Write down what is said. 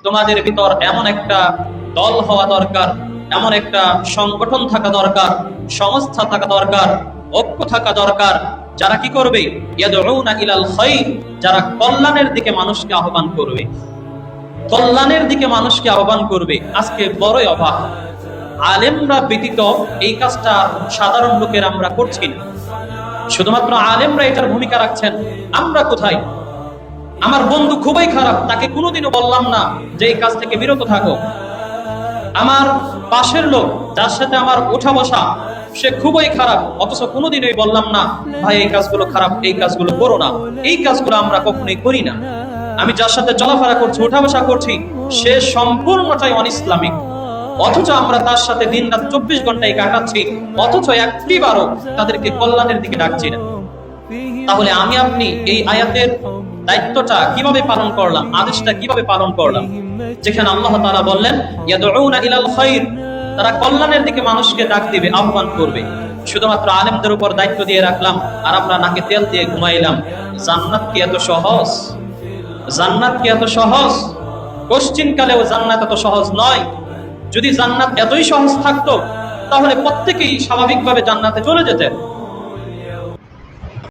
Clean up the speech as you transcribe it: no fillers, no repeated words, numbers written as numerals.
তোমাদের ভিতর এমন একটা দল হওয়া দরকার, এমন একটা সংগঠন থাকা দরকার, সংস্থা থাকা দরকার, ঐক্য থাকা দরকার, যারা কি করবে, ইয়াদউনা ইলাল খায়র, যারা কল্যাণের দিকে মানুষকে আহ্বান করবে, কল্যাণের দিকে মানুষকে আহ্বান করবে। আজকে বড়ই অবাক, আলেমরা ব্যতীত এই কাজটা সাধারণ লোকের আমরা করছি না। শুধুমাত্র আলেমরা এটার ভূমিকা রাখছেন, আমরা কোথায়? আমার বন্ধু খুবই খারাপ, তাকে কোনোদিনও বললাম না যে এই কাজ থেকে বিরত থাকো। আমার পাশের লোক, যার সাথে আমার ওঠা বসা, সে খুবই খারাপ, অথচ কোনোদিনই বললাম না ভাই এই কাজগুলো খারাপ, এই কাজগুলো করো না। এই কাজগুলো আমরা কখনোই করি না। আমি যার সাথে চলাফেরা করছি, ওঠা বসা করছি, সে সম্পূর্ণটাই অনইসলামিক, অথচ আমরা তার সাথে দিন রাত 24 ঘন্টায় কাটাচ্ছি, অথচ একটিবারও তাদেরকে কল্যাণের দিকে ডাকছি না। তাহলে আমি আপনি এই আয়াতের দায়িত্বটা কিভাবে পালন করলাম, আদেশটা কিভাবে পালন করলাম? যেখানে আল্লাহ তাআলা বললেন ইয়াদউনা ইলাল খায়র, তারা কল্যাণের দিকে মানুষকে ডাক দিবে, আহ্বান করবে। শুধুমাত্র আলেমদের উপর দায়িত্ব দিয়ে রাখলাম আর আমরা নাকে তেল দিয়ে ঘুমাইলাম। জান্নাত কি এত সহজ? জান্নাত কি এত সহজ? কোশ্চিনকালেও জান্নাত এত সহজ নয়। যদি জান্নাত এতই সহজ থাকতো তাহলে প্রত্যেকেই স্বাভাবিকভাবে জান্নাতে চলে যেতেন।